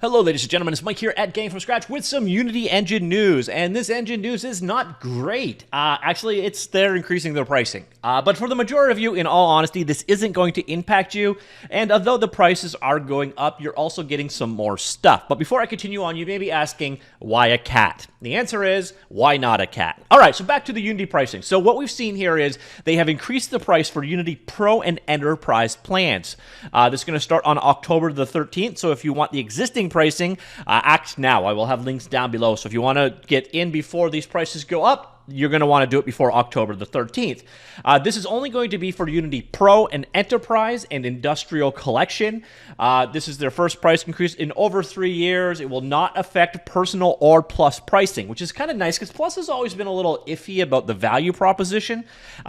Hello, ladies and gentlemen. It's Mike here at Game From Scratch with some Unity Engine news, and this engine news is not great. Actually, they're increasing their pricing. But for the majority of you, in all honesty, this isn't going to impact you, and although the prices are going up, you're also getting some more stuff. But before I continue on, you may be asking, why a cat? The answer is, why not a cat? All right, so back to the Unity pricing. So what we've seen here is they have increased the price for Unity Pro and Enterprise plans. This is going to start on October the 13th, so if you want the existing pricing, act now. I will have links down below. So if you want to get in before these prices go up, you're going to want to do it before October the 13th. This is only going to be for Unity Pro and Enterprise and Industrial Collection. This is their first price increase in over 3 years. It will not affect Personal or Plus pricing, which is kind of nice because Plus has always been a little iffy about the value proposition.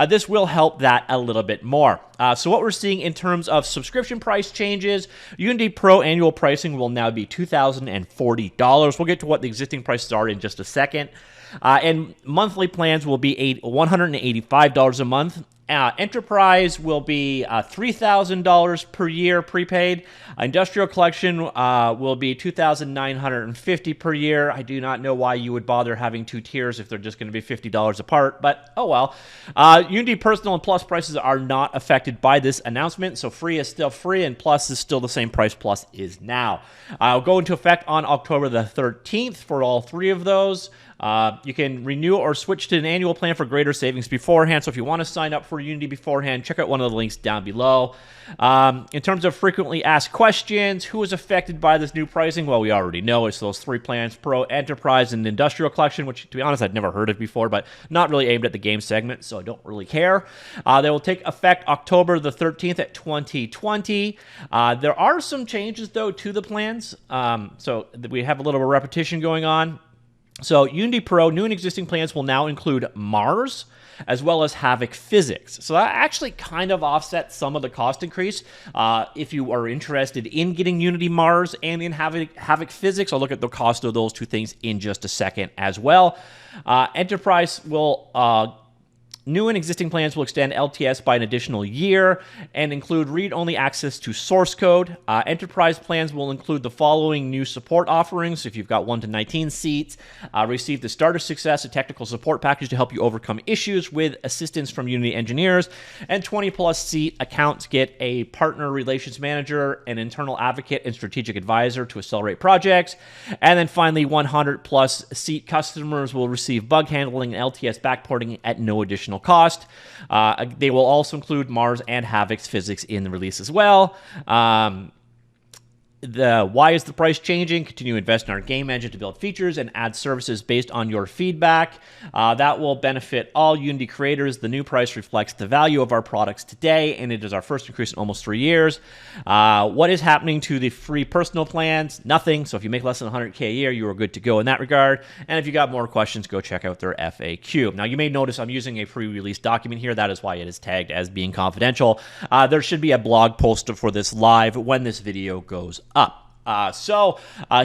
This will help that a little bit more. So what we're seeing in terms of subscription price changes, Unity Pro annual pricing will now be $2,040. We'll get to what the existing prices are in just a second. And monthly plans will be $185 a month. Enterprise will be $3,000 per year prepaid. Industrial Collection will be $2,950 per year. I do not know why you would bother having two tiers if they're just going to be $50 apart, but oh well. Unity Personal and Plus prices are not affected by this announcement, so free is still free and Plus is still the same price Plus is now. It'll go into effect on October the 13th for all three of those. You can renew or switch to an annual plan for greater savings beforehand. So if you want to sign up for Unity beforehand, check out one of the links down below. In terms of frequently asked questions, who is affected by this new pricing? Well, we already know it's those three plans, Pro, Enterprise, and Industrial Collection, which, to be honest, I'd never heard of before, but not really aimed at the game segment, so I don't really care. They will take effect October the 13th at 2020. There are some changes, though, to the plans. So we have a little bit of repetition going on. So Unity Pro, new and existing plans will now include MARS, as well as Havok Physics. So that actually kind of offsets some of the cost increase. If you are interested in getting Unity Mars and in Havok Physics, I'll look at the cost of those two things in just a second as well. Enterprise will... New and existing plans will extend LTS by an additional year and include read-only access to source code. Enterprise plans will include the following new support offerings. If you've got 1 to 19 seats, receive the Starter Success, a technical support package to help you overcome issues with assistance from Unity engineers. And 20-plus seat accounts get a partner relations manager, an internal advocate, and strategic advisor to accelerate projects. And then finally, 100-plus seat customers will receive bug handling and LTS backporting at no additional cost. They will also include Mars and Havok's physics in the release as well. Why is the price changing? Continue to invest in our game engine to build features and add services based on your feedback. That will benefit all Unity creators. The new price reflects the value of our products today, and it is our first increase in almost 3 years. What is happening to the free personal plans? Nothing. So if you make less than $100K a year, you are good to go in that regard. And if you got more questions, go check out their FAQ. Now, you may notice I'm using a pre-release document here. That is why it is tagged as being confidential. There should be a blog post for this live when this video goes up.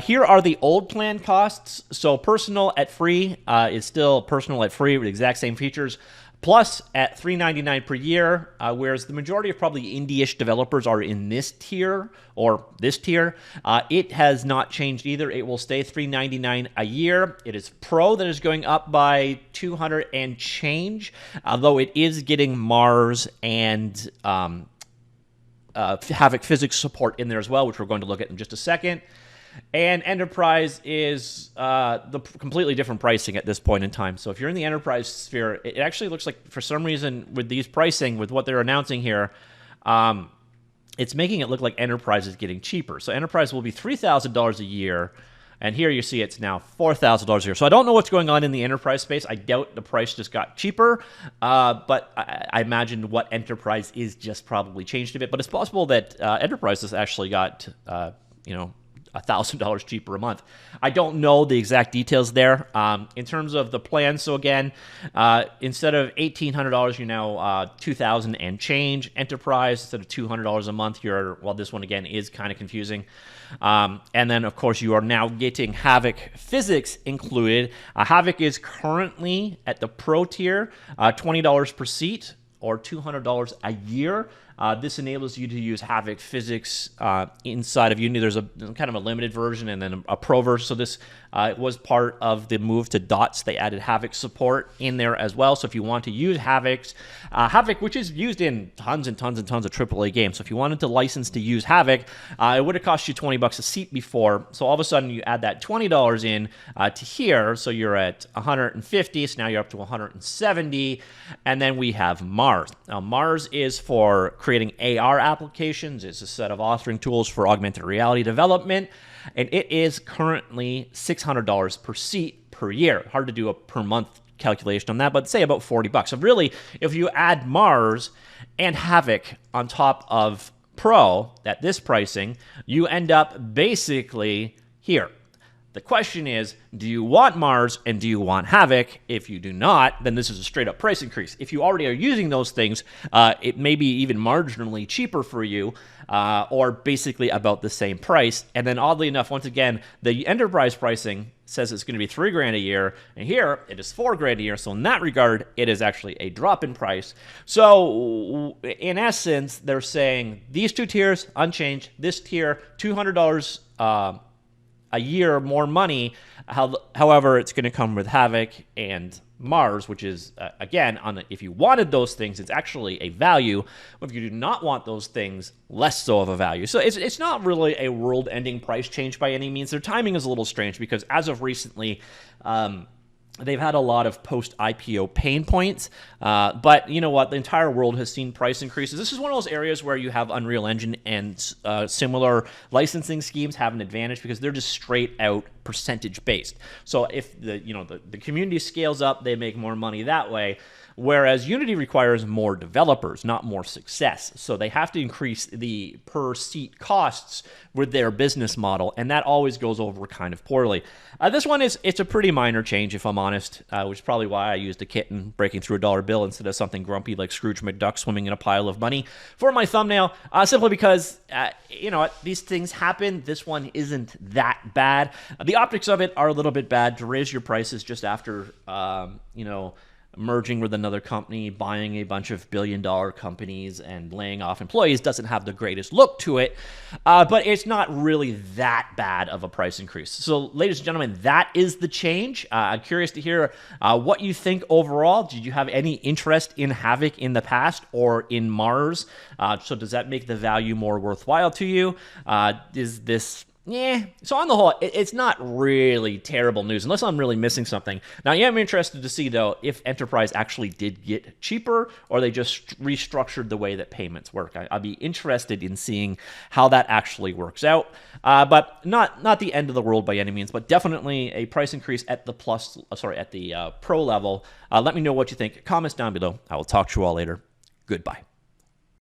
Here are the old plan costs. So personal at free is still personal at free with the exact same features. Plus at $399 per year, whereas the majority of probably indie-ish developers are in this tier or this tier. It has not changed either. It will stay $399 a year. It is Pro that is going up by $200 and change, although it is getting Mars and Havok Physics support in there as well, which we're going to look at in just a second. And Enterprise is the completely different pricing at this point in time. So if you're in the Enterprise sphere, it actually looks like for some reason with these pricing, with what they're announcing here, it's making it look like Enterprise is getting cheaper. So Enterprise will be $3,000 a year. And here you see it's now $4,000 a year. So I don't know what's going on in the Enterprise space. I doubt the price just got cheaper. But I imagine what Enterprise is just probably changed a bit. But it's possible that Enterprise has actually got, $1,000 cheaper a month. I don't know the exact details there. In terms of the plan, so again, instead of $1,800, you're now $2,000 and change. Enterprise, instead of $200 a month, well, this one again is kind of confusing. And then, of course, you are now getting Havok Physics included. Havok is currently at the Pro tier, $20 per seat or $200 a year. This enables you to use Havok physics inside of Unity. There's a kind of a limited version and then a pro version. So this was part of the move to dots. They added Havok support in there as well. So if you want to use Havok, which is used in tons and tons and tons of AAA games. So if you wanted to license to use Havok, it would have cost you $20 a seat before. So all of a sudden you add that $20 in to here. So you're at 150. So now you're up to 170. And then we have MARS. Now MARS is for creating AR applications. It's a set of authoring tools for augmented reality development. And it is currently $600 per seat per year. Hard to do a per month calculation on that, but say about $40. So really, if you add MARS and Havok on top of Pro at this pricing, you end up basically here. The question is, do you want MARS and do you want Havok? If you do not, then this is a straight up price increase. If you already are using those things, it may be even marginally cheaper for you, or basically about the same price. And then oddly enough, once again, the enterprise pricing says it's going to be $3,000 a year, and here it is $4,000 a year. So in that regard, it is actually a drop in price. So in essence, they're saying these two tiers unchanged. This tier $200 a year more money. However, it's going to come with Havok and MARS, which is again, if you wanted those things, it's actually a value. If you do not want those things, less so of a value. So it's not really a world-ending price change by any means. Their timing is a little strange because as of recently, they've had a lot of post-IPO pain points, but you know what? The entire world has seen price increases. This is one of those areas where you have Unreal Engine and similar licensing schemes have an advantage because they're just straight out percentage-based. So if the community scales up, they make more money that way. Whereas Unity requires more developers, not more success. So they have to increase the per seat costs with their business model, and that always goes over kind of poorly. This one it's a pretty minor change, if I'm honest, which is probably why I used a kitten breaking through a dollar bill instead of something grumpy like Scrooge McDuck swimming in a pile of money for my thumbnail, simply because, you know what, these things happen. This one isn't that bad. The optics of it are a little bit bad. To raise your prices just after, merging with another company, buying a bunch of billion-dollar companies, and laying off employees doesn't have the greatest look to it, but it's not really that bad of a price increase. So, ladies and gentlemen, that is the change. I'm curious to hear what you think overall. Did you have any interest in Havok in the past or in MARS? So does that make the value more worthwhile to you? Is this... Yeah, so on the whole, it's not really terrible news, unless I'm really missing something. Now, I am interested to see, though, if Enterprise actually did get cheaper, or they just restructured the way that payments work. I'd be interested in seeing how that actually works out, but not the end of the world by any means, but definitely a price increase at the Pro level. Let me know what you think. Comments down below. I will talk to you all later. Goodbye.